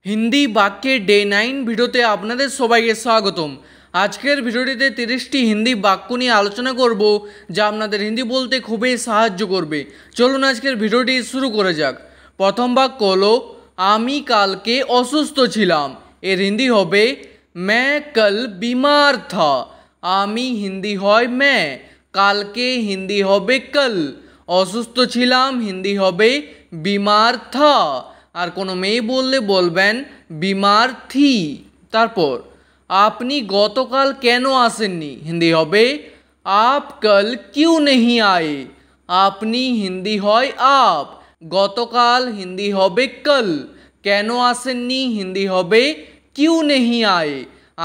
हिंदी वाक्य डे 9 ভিডিওতে আপনাদের সবাইকে স্বাগতম। আজকের ভিডিওটিতে 30টি হিন্দি বাক্য নিয়ে আলোচনা করব যা আপনাদের হিন্দি বলতে খুবই সাহায্য করবে। চলুন আজকের ভিডিওটি শুরু করা যাক। প্রথম বাক্য হলো আমি কালকে অসুস্থ ছিলাম। এর হিন্দি হবে मैं कल बीमार था। আমি হিন্দি হয় मैं, কালকে হিন্দি হবে कल, অসুস্থ ছিলাম হিন্দি হবে बीमार था। আর কোনো মেয়ে বললে বলবেন बीमार थी। তারপর আপনি গতকাল কেন আসেননি হিন্দি হবে आप कल क्यों नहीं आए। আপনি হিন্দি হয় आप, গতকাল হিন্দি হবে कल, কেন আসেননি হিন্দি হবে क्यों नहीं आए।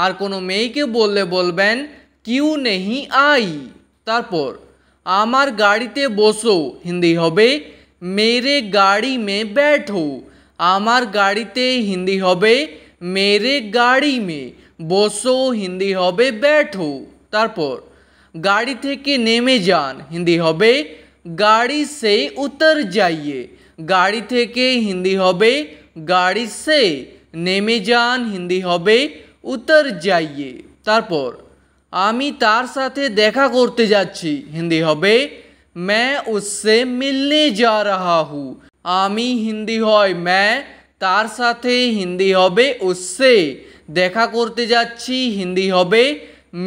আর কোনো মেয়েকে বললে বলবেন क्यों नहीं आई। তারপর আমার গাড়িতে বসো হিন্দি হবে मेरे गाड़ी में बैठो। আমার গাড়িতে হিন্দি হবে मेरे गाड़ी में, বসো হিন্দি হবে बैठो। তারপর গাড়ি থেকে নেমে যান হিন্দি হবে गाड़ी से उतर जाइए। গাড়ি থেকে হিন্দি হবে गाड़ी से, নেমে যান হিন্দি হবে उतर जाइए। তারপর আমি তার সাথে দেখা করতে যাচ্ছি হিন্দি হবে मैं उससे मिलने जा रहा हूँ। আমি হিন্দি হয় मैं, তার সাথে হিন্দি হবে उससे, দেখা করতে যাচ্ছি হিন্দি হবে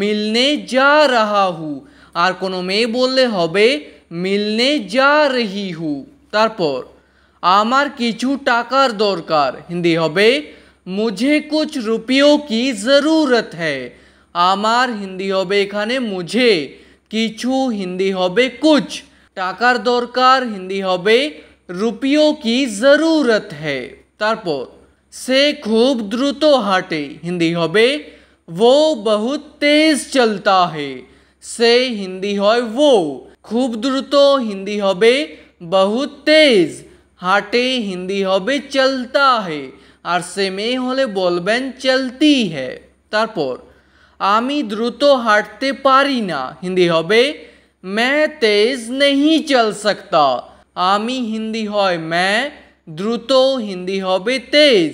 मिलने जा रहा हूँ। আর কোনো মেয়ে বললে হবে मिलने जा रही हूँ। তারপর আমার কিছু টাকার দরকার হিন্দি হবে मुझे कुछ रुपयों की ज़रूरत है। আমার হিন্দি হবে এখানে मुझे, কিছু হিন্দি হবে कुछ, টাকার দরকার হিন্দি হবে रुपयों की ज़रूरत है। তারপর সে খুব দ্রুত হাঁটে হিন্দি হবে वो बहुत तेज चलता है। সে হিন্দি হয় वो, খুব দ্রুত হিন্দি হবে बहुत तेज, হাঁটে হিন্দি হবে चलता है, আর সে মেয়ে হলে বলবেন चलती है। তারপর আমি দ্রুত হাঁটতে পারি না হিন্দি হবে मैं तेज नहीं चल सकता। আমি হিন্দি হয় मैं, দ্রুত হিন্দি হবে तेज,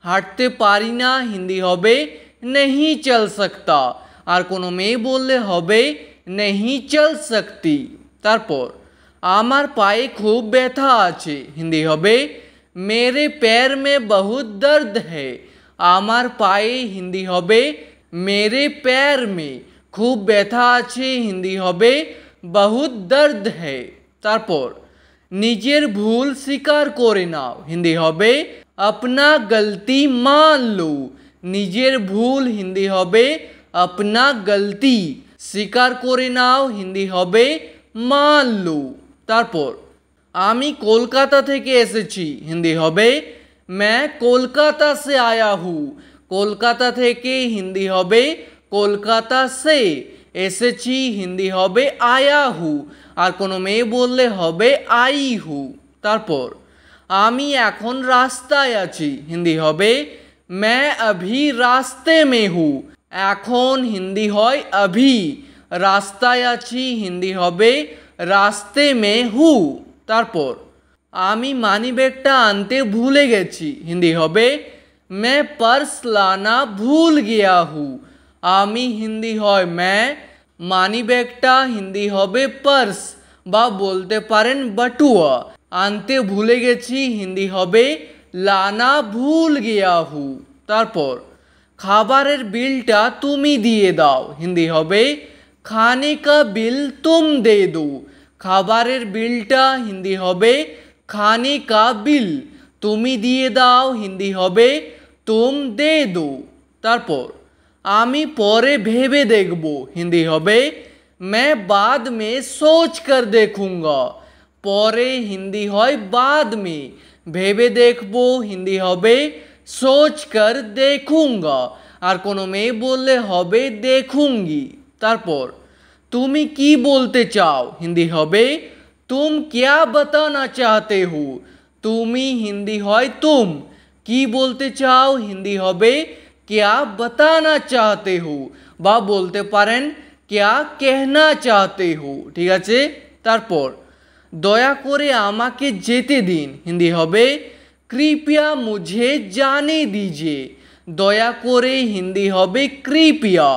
হাঁটতে পারি না হিন্দি হবে नहीं चल सकता। আর কোনো মেয়ে বললে হবে नहीं चल सकती। তারপর আমার পায়ে খুব ব্যথা আছে হিন্দি হবে मेरे पैर में बहुत दर्द है। আমার পায়ে হিন্দি হবে मेरे पैर में, খুব ব্যথা আছে হিন্দি হবে बहुत दर्द है। তারপর নিজের ভুল স্বীকার করে নাও হিন্দি হবে अपना गलती मान लो। নিজের ভুল হিন্দি হবে अपना गलती, স্বীকার করে নাও হিন্দি হবে मान लो। তারপর আমি কলকাতা থেকে এসেছি হিন্দি হবে मैं कोलकाता से आया हूँ। কলকাতা থেকে হিন্দি হবে কলকাতা से, এসেছি হিন্দি হবে आया हूँ, আর কোনো মেয়ে বললে হবে आई हूँ। তারপর আমি এখন রাস্তায় আছি হিন্দি হবে मैं अभी रास्ते में हूँ। এখন হিন্দি হয় अभी, রাস্তায় আছি হিন্দি হবে रास्ते में हूँ। তারপর আমি মানিব্যাগটা আনতে ভুলে গেছি হিন্দি হবে मैं पर्स लाना भूल गया हूँ। আমি হিন্দি হয় मैं, মানিব্যাগটা হিন্দি হবে पर्स বা বলতে পারেন बटुआ, আনতে ভুলে গেছি হিন্দি হবে लाना भूल गया हूँ। তারপর খাবারের বিলটা তুমি দিয়ে দাও হিন্দি হবে खाने का बिल तुम दे दो। খাবারের বিলটা হিন্দি হবে खाने का बिल, তুমি দিয়ে দাও হিন্দি হবে तुम दे दो। তারপর আমি পরে ভেবে দেখব হিন্দি হবে मैं बाद में सोच कर देखूंगा। পরে হিন্দি হয় बाद में, ভেবে দেখবো হিন্দি হবে सोच कर देखूंगा, আর কোনো মেয়ে বললে হবে देखूंगी। তারপর তুমি কি বলতে চাও হিন্দি হবে तुम क्या बताना चाहते हो। তুমি হিন্দি হয় तुम, কি বলতে চাও হিন্দি হবে क्या बताना चाहते हो বা বলতে পারেন क्या कहना चाहते हो। ঠিক আছে। তারপর দয়া করে আমাকে যেতে দিন হিন্দি হবে कृपया मुझे जाने दीजिए दया करे हिंदी होबे कृपया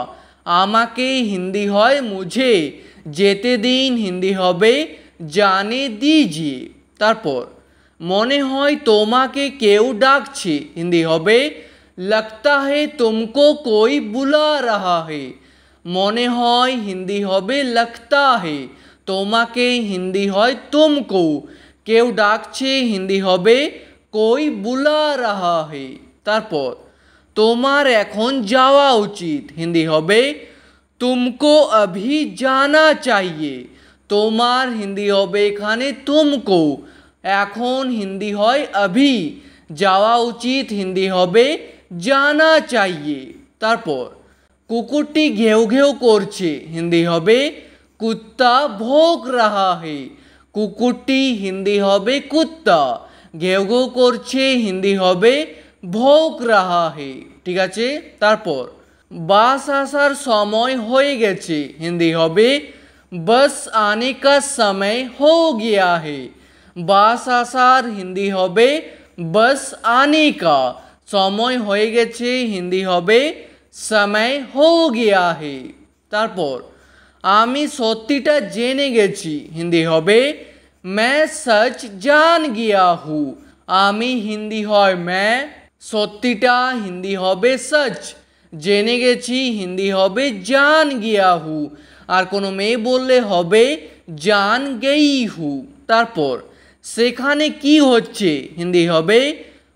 आमाके हिंदी হয় मुझे যেতে দিন হিন্দি হবে জানে দিজিয়ে তারপর মনে হয় তোমাকে কেউ ডাকছে হিন্দি হবে लगता है तुमको कोई बुला रहा है মনে হয় হিন্দি হবে लगता है তোমাকে হিন্দি হয় तुमको কেউ ডাকছে হিন্দি হবে कोई बुला रहा है তারপর তোমার এখন যাওয়া উচিত হিন্দি হবে तुमको अभी जाना चाहिए তোমার হিন্দি হবে এখানে तुमको এখন হিন্দি হয় अभी যাওয়া উচিত হিন্দি হবে জানা चाहिए তারপর কুকুরটি ঘেউ ঘেউ করছে হিন্দি হবে কুত্তা ভোঁক রাহা হে কুকুরটি হিন্দি হবে কুত্তা ঘেউ ঘেউ করছে হিন্দি হবে ভোঁক রাহা হে ঠিক আছে তারপর বাস আসার সময় হয়ে গেছে হিন্দি হবে बस आने का समय हो गया है বাস আসার হিন্দি হবে बस आने का समय হয়ে গেছে হিন্দি হবে समय हो गया है তারপর আমি সত্যিটা জেনে গেছি হিন্দি হবে मैं सच जान गया हूँ আমি হিন্দি হয় मैं সত্যিটা হিন্দি হবে सच জেনে গেছি হিন্দি হবে জান গিয়া হু আর কোনো মেয়ে বললে হবে জান গেই হু তারপর সেখানে কি হচ্ছে হিন্দি হবে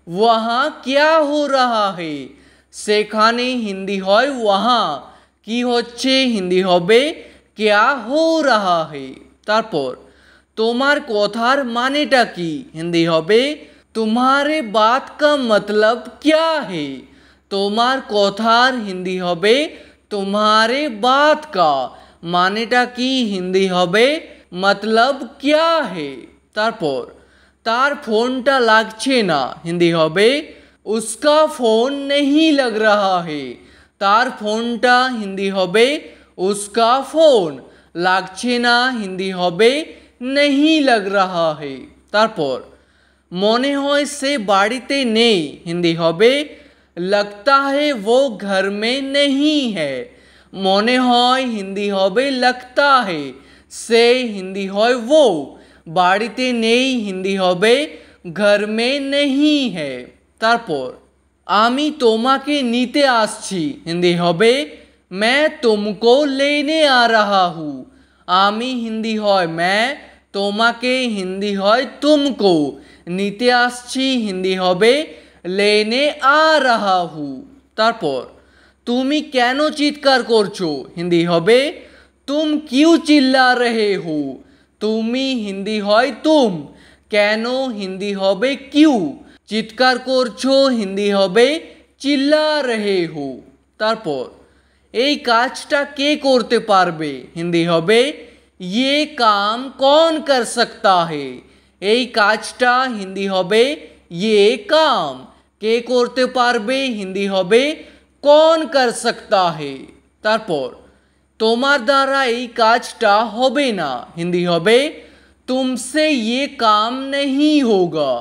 ওয়াহা ক্যা হো রাহা হে সেখানে হিন্দি হয় ওয়াহা কি হচ্ছে হিন্দি হবে ক্যা হো রাহা হে তারপর তোমার কথার মানেটা কি হিন্দি হবে तुम्हारे बात का मतलब क्या है তোমার কথার হিন্দি হবে तुम्हारे बात का মানেটা কি হিন্দি হবে मतलब क्या है তারপর তার ফোনটা লাগছে না হিন্দি হবে उसका फोन नहीं लग रहा है তার ফোনটা হিন্দি হবে उसका फोन লাগছে না হিন্দি হবে नहीं लग रहा है তারপর মনে হয় সে বাড়িতে নেই হিন্দি হবে लगता है वो घर में नहीं है মনে হয় হিন্দি হবে लगता है সে হিন্দি হয় वो বাড়িতে নেই হিন্দি হবে घर में नहीं है তারপর আমি তোমাকে নিতে আসছি হিন্দি হবে मैं तुमको लेने आ रहा हूँ আমি হিন্দি হয় मैं তোমাকে হিন্দি হয় तुमको নিতে আসছি হিন্দি হবে लेने आ रहा हूँ তারপর তুমি কেন চিৎকার করছো হিন্দি হবে तुम क्यों चिल्ला रहे हो তুমি হিন্দি হয় तुम কেন হিন্দি হবে क्यों চিৎকার করছো হিন্দি হবে চিল্লা রহে হো তারপর এই কাজটা কে করতে পারবে হিন্দি হবে ये काम कौन कर सकता है এই কাজটা হিন্দি হবে ये काम কে করতে পারবে হিন্দি হবে कौन कर सकता है তারপর তোমার দ্বারা এই কাজটা হবে না হিন্দি হবে तुमसे ये काम नहीं होगा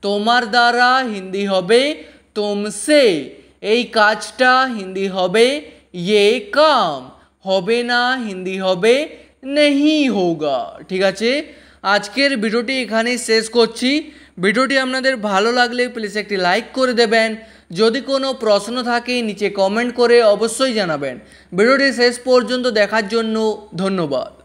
তোমার দ্বারা হিন্দি হবে तुमसे এই কাজটা হিন্দি হবে ये काम হবে না হিন্দি হবে नहीं होगा ঠিক আছে আজকের ভিডিওটি এখানেই শেষ করছি ভিডিওটি আপনাদের ভালো লাগলে প্লিজ একটি লাইক করে দেবেন যদি কোনো প্রশ্ন থাকে নিচে কমেন্ট করে অবশ্যই জানাবেন ভিডিওটি শেষ পর্যন্ত দেখার জন্য ধন্যবাদ।